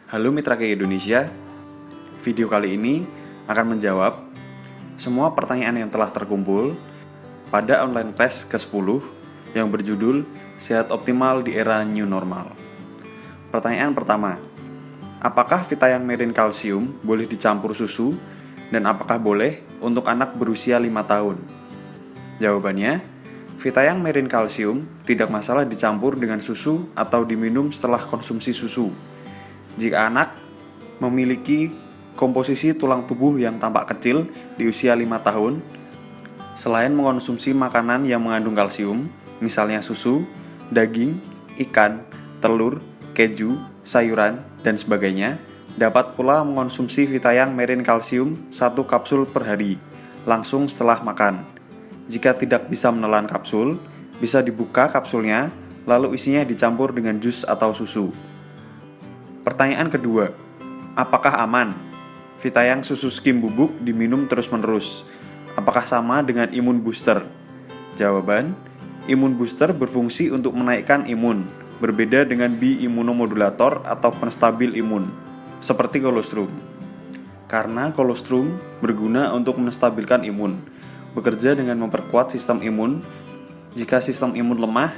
Halo Mitra K Indonesia, video kali ini akan menjawab semua pertanyaan yang telah terkumpul pada online class ke-10 yang berjudul Sehat Optimal di Era New Normal. Pertanyaan pertama, apakah Vitayang Mirin Kalsium boleh dicampur susu dan apakah boleh untuk anak berusia 5 tahun? Jawabannya, Vitayang Mirin Kalsium tidak masalah dicampur dengan susu atau diminum setelah konsumsi susu. Jika anak memiliki komposisi tulang tubuh yang tampak kecil di usia 5 tahun, selain mengonsumsi makanan yang mengandung kalsium, misalnya susu, daging, ikan, telur, keju, sayuran, dan sebagainya, dapat pula mengonsumsi Vitayang Mirin Kalsium 1 kapsul per hari, langsung setelah makan. Jika tidak bisa menelan kapsul, bisa dibuka kapsulnya, lalu isinya dicampur dengan jus atau susu. Pertanyaan kedua, apakah aman Vitayang susu skim bubuk diminum terus-menerus? Apakah sama dengan imun booster? Jawaban, imun booster berfungsi untuk menaikkan imun, berbeda dengan bi-imunomodulator atau penstabil imun, seperti kolostrum. Karena kolostrum berguna untuk menstabilkan imun, bekerja dengan memperkuat sistem imun jika sistem imun lemah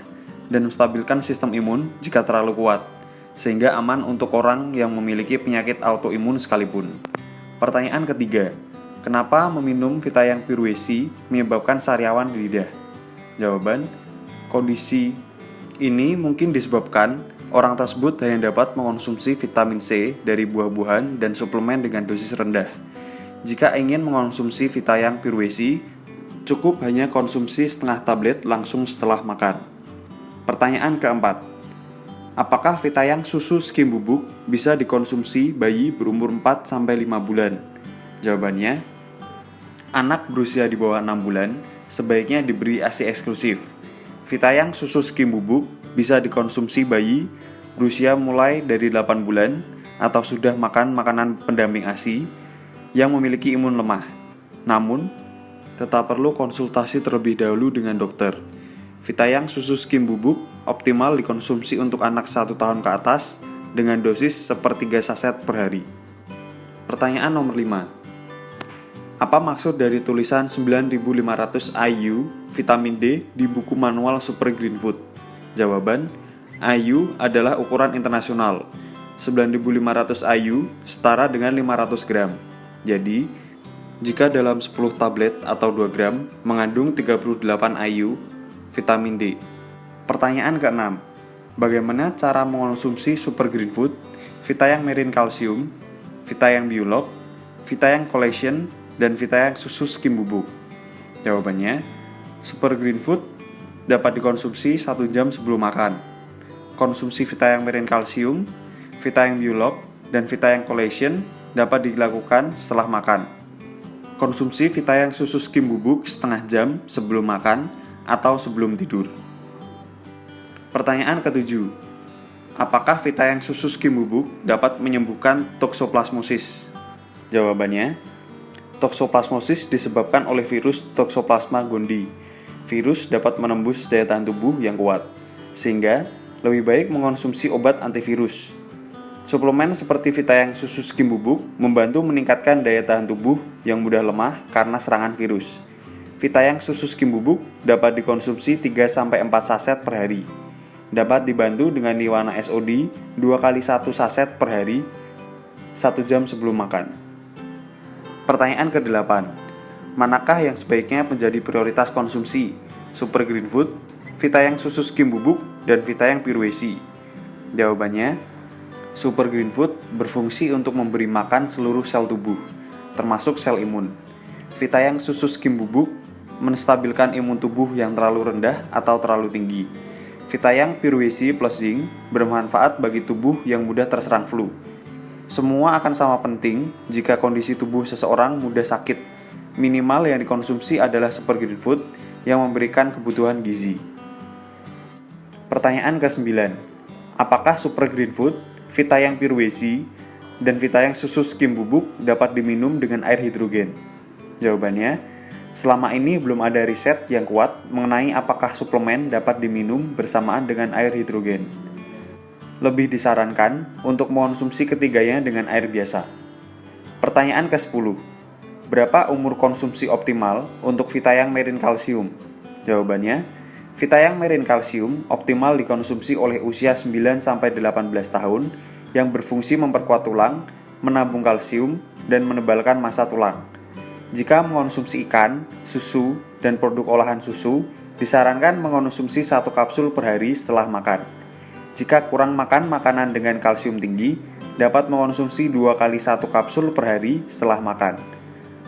dan menstabilkan sistem imun jika terlalu kuat, sehingga aman untuk orang yang memiliki penyakit autoimun sekalipun. Pertanyaan ketiga, kenapa meminum Vitayang Piruesi menyebabkan sariawan di lidah? Jawaban, kondisi ini mungkin disebabkan orang tersebut hanya dapat mengonsumsi vitamin C dari buah-buahan dan suplemen dengan dosis rendah. Jika ingin mengonsumsi Vitayang Piruesi, cukup hanya konsumsi setengah tablet langsung setelah makan. Pertanyaan keempat, apakah Vitayang susu skim bubuk bisa dikonsumsi bayi berumur 4-5 bulan? Jawabannya, anak berusia di bawah 6 bulan sebaiknya diberi ASI eksklusif. Vitayang susu skim bubuk bisa dikonsumsi bayi berusia mulai dari 8 bulan atau sudah makan makanan pendamping ASI yang memiliki imun lemah. Namun, tetap perlu konsultasi terlebih dahulu dengan dokter. Vitayang susu skim bubuk optimal dikonsumsi untuk anak 1 tahun ke atas dengan dosis sepertiga saset per hari. Pertanyaan nomor 5. Apa maksud dari tulisan 9500 IU vitamin D di buku manual Super Green Food? Jawaban, IU adalah ukuran internasional. 9500 IU setara dengan 500 gram. Jadi, jika dalam 10 tablet atau 2 gram mengandung 38 IU vitamin D. Pertanyaan ke-6. Bagaimana cara mengonsumsi Super Green Food, Vitayang Mirin Kalsium, Vitayang Biolog, Vitayang Collagen, dan Vitayang susu skim bubuk? Jawabannya, Super Green Food dapat dikonsumsi 1 jam sebelum makan. Konsumsi Vitayang Mirin Kalsium, Vitayang Biolog, dan Vitayang Collagen dapat dilakukan setelah makan. Konsumsi Vitayang susu skim bubuk setengah jam sebelum makan atau sebelum tidur. Pertanyaan ke-7. Apakah Vitayang susu skim bubuk dapat menyembuhkan toksoplasmosis? Jawabannya, toksoplasmosis disebabkan oleh virus Toxoplasma gondii. Virus dapat menembus daya tahan tubuh yang kuat, sehingga lebih baik mengonsumsi obat antivirus. Suplemen seperti Vitayang susu skim bubuk membantu meningkatkan daya tahan tubuh yang mudah lemah karena serangan virus. Vitayang susu skim bubuk dapat dikonsumsi 3-4 saset per hari. Dapat dibantu dengan Niwana SOD 2 kali 1 saset per hari 1 jam sebelum makan. Pertanyaan ke-8. Manakah yang sebaiknya menjadi prioritas konsumsi? Super Green Food, Vitayang susu skim bubuk, dan Vitayang Piruesi? Jawabannya, Super Green Food berfungsi untuk memberi makan seluruh sel tubuh, termasuk sel imun. Vitayang susu skim bubuk menstabilkan imun tubuh yang terlalu rendah atau terlalu tinggi. Vitayang Piruesi plus zinc bermanfaat bagi tubuh yang mudah terserang flu. Semua akan sama penting jika kondisi tubuh seseorang mudah sakit. Minimal yang dikonsumsi adalah Super Green Food yang memberikan kebutuhan gizi. Pertanyaan ke-9. Apakah Super Green Food, Vitayang Piruesi, dan Vitayang susu skim bubuk dapat diminum dengan air hidrogen? Jawabannya, selama ini belum ada riset yang kuat mengenai apakah suplemen dapat diminum bersamaan dengan air hidrogen. lebih disarankan untuk mengonsumsi ketiganya dengan air biasa. Pertanyaan ke-10. Berapa umur konsumsi optimal untuk Vitayang Merin Kalsium? Jawabannya, Vitayang Merin Kalsium optimal dikonsumsi oleh usia 9-18 tahun yang berfungsi memperkuat tulang, menabung kalsium, dan menebalkan massa tulang. Jika mengonsumsi ikan, susu, dan produk olahan susu, disarankan mengonsumsi 1 kapsul per hari setelah makan. Jika kurang makan makanan dengan kalsium tinggi, dapat mengonsumsi 2 kali 1 kapsul per hari setelah makan.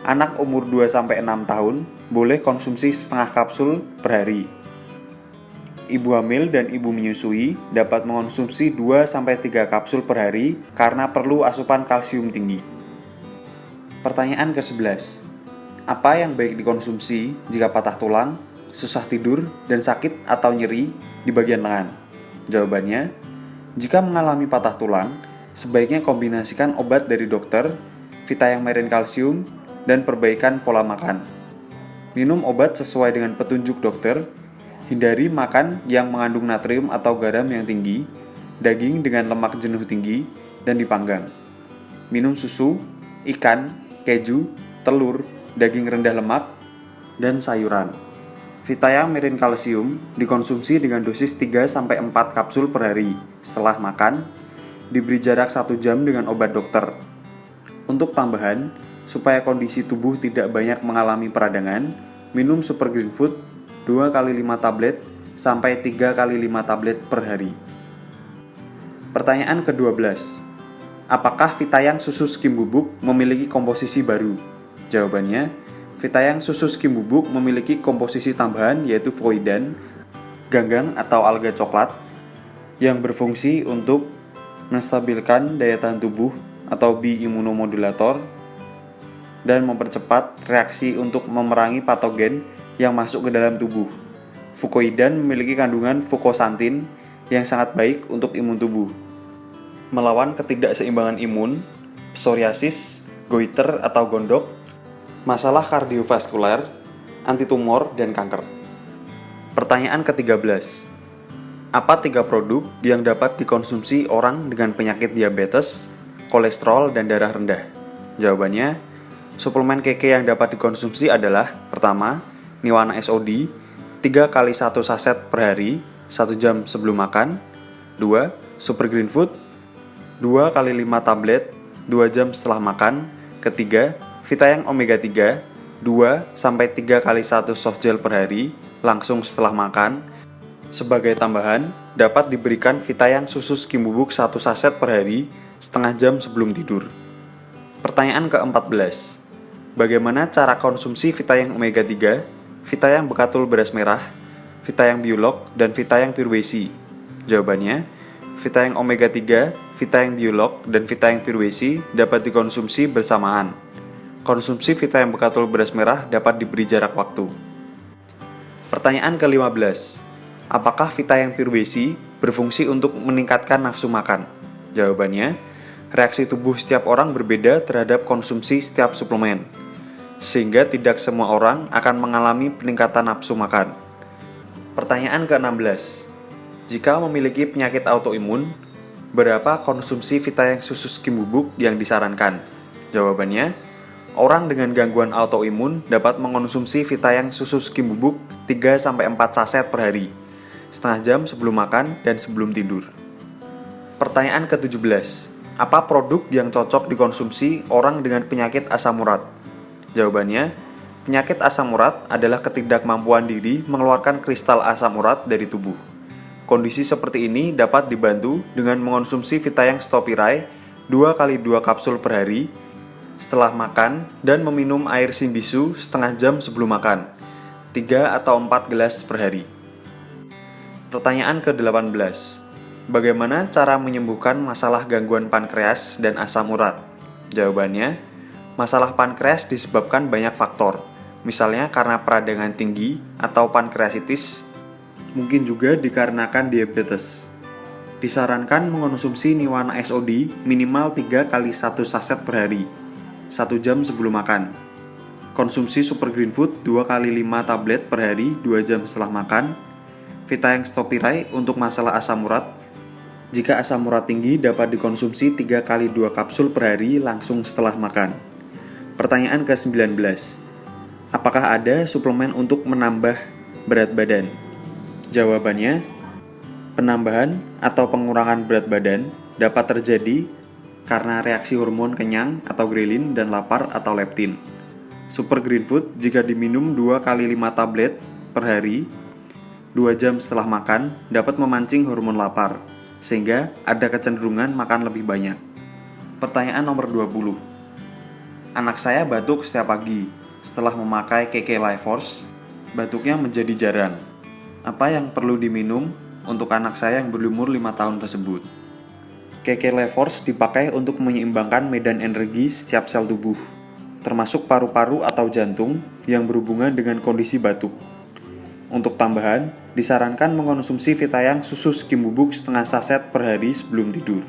Anak umur 2-6 tahun boleh konsumsi setengah kapsul per hari. Ibu hamil dan ibu menyusui dapat mengonsumsi 2-3 kapsul per hari karena perlu asupan kalsium tinggi. Pertanyaan ke-11. Apa yang baik dikonsumsi jika patah tulang, susah tidur, dan sakit atau nyeri di bagian lengan? Jawabannya, jika mengalami patah tulang, sebaiknya kombinasikan obat dari dokter, Vitayang Merin Kalsium, dan perbaikan pola makan. Minum obat sesuai dengan petunjuk dokter, hindari makan yang mengandung natrium atau garam yang tinggi, daging dengan lemak jenuh tinggi, dan dipanggang. Minum susu, ikan, keju, telur, daging rendah lemak, dan sayuran. Vitayang Merin Kalsium dikonsumsi dengan dosis 3-4 kapsul per hari setelah makan, diberi jarak 1 jam dengan obat dokter. Untuk tambahan, supaya kondisi tubuh tidak banyak mengalami peradangan, minum Super Green Food 2x5 tablet sampai 3x5 tablet per hari. Pertanyaan ke-12. Apakah Vitayang susu skim bubuk memiliki komposisi baru? Jawabannya, Vitayang susu skim bubuk memiliki komposisi tambahan yaitu fukoidan, ganggang atau alga coklat yang berfungsi untuk menstabilkan daya tahan tubuh atau bioimmunomodulator dan mempercepat reaksi untuk memerangi patogen yang masuk ke dalam tubuh. Fukoidan memiliki kandungan fukosantin yang sangat baik untuk imun tubuh, melawan ketidakseimbangan imun, psoriasis, goiter atau gondok, masalah kardiovaskular, antitumor, dan kanker. Pertanyaan ke-13. Apa 3 produk yang dapat dikonsumsi orang dengan penyakit diabetes, kolesterol, dan darah rendah? Jawabannya, suplemen KK yang dapat dikonsumsi adalah: pertama, Niwana SOD 3 kali 1 saset per hari 1 jam sebelum makan. 2. Super Green Food 2 kali 5 tablet 2 jam setelah makan. Ketiga, Vitayang Omega 3 2-3 kali 1 soft gel per hari langsung setelah makan. Sebagai tambahan, dapat diberikan Vitayang susu skim bubuk 1 saset per hari setengah jam sebelum tidur. Pertanyaan ke-14. Bagaimana cara konsumsi Vitayang Omega 3, Vitayang Bekatul Beras Merah, Vitayang Biolog, dan Vitayang Pure Wesi? Jawabannya, Vitayang Omega 3, Vitayang Biolog, dan Vitayang Pure Wesi dapat dikonsumsi bersamaan. Konsumsi Vitayang Bekatul Beras Merah dapat diberi jarak waktu. Pertanyaan ke-15. Apakah Vitayang Pure Wesi berfungsi untuk meningkatkan nafsu makan? Jawabannya, reaksi tubuh setiap orang berbeda terhadap konsumsi setiap suplemen, sehingga tidak semua orang akan mengalami peningkatan nafsu makan. Pertanyaan ke-16. Jika memiliki penyakit autoimun, berapa konsumsi Vitayang susu skim bubuk yang disarankan? Jawabannya, orang dengan gangguan autoimun dapat mengonsumsi Vitayang susu skim bubuk 3-4 saset per hari, setengah jam sebelum makan dan sebelum tidur. Pertanyaan ke-17. Apa produk yang cocok dikonsumsi orang dengan penyakit asam urat? Jawabannya, penyakit asam urat adalah ketidakmampuan diri mengeluarkan kristal asam urat dari tubuh. Kondisi seperti ini dapat dibantu dengan mengonsumsi Vitayang Stopirai 2 kali 2 kapsul per hari setelah makan dan meminum air simbisu setengah jam sebelum makan, 3 atau 4 gelas per hari. Pertanyaan ke-18. Bagaimana cara menyembuhkan masalah gangguan pankreas dan asam urat? Jawabannya, masalah pankreas disebabkan banyak faktor, misalnya karena peradangan tinggi atau pankreasitis, mungkin juga dikarenakan diabetes. Disarankan mengonsumsi Niwana SOD minimal 3 kali 1 saset per hari, 1 jam sebelum makan. Konsumsi Super Green Food 2 kali 5 tablet per hari 2 jam setelah makan. Vitayang Stopirai untuk masalah asam urat Jika asam urat tinggi dapat dikonsumsi 3 kali 2 kapsul per hari langsung setelah makan. Pertanyaan ke-19. Apakah ada suplemen untuk menambah berat badan? Jawabannya, penambahan atau pengurangan berat badan dapat terjadi karena reaksi hormon kenyang atau grelin dan lapar atau leptin. Super Green Food jika diminum 2 kali 5 tablet per hari 2 jam setelah makan dapat memancing hormon lapar, sehingga ada kecenderungan makan lebih banyak. Pertanyaan nomor 20. Anak saya batuk setiap pagi. Setelah memakai KK Life Force, batuknya menjadi jarang. Apa yang perlu diminum untuk anak saya yang berumur 5 tahun tersebut? KK Life Force dipakai untuk menyeimbangkan medan energi setiap sel tubuh, termasuk paru-paru atau jantung yang berhubungan dengan kondisi batuk. Untuk tambahan, disarankan mengkonsumsi Vitayang susu skim bubuk setengah saset per hari sebelum tidur.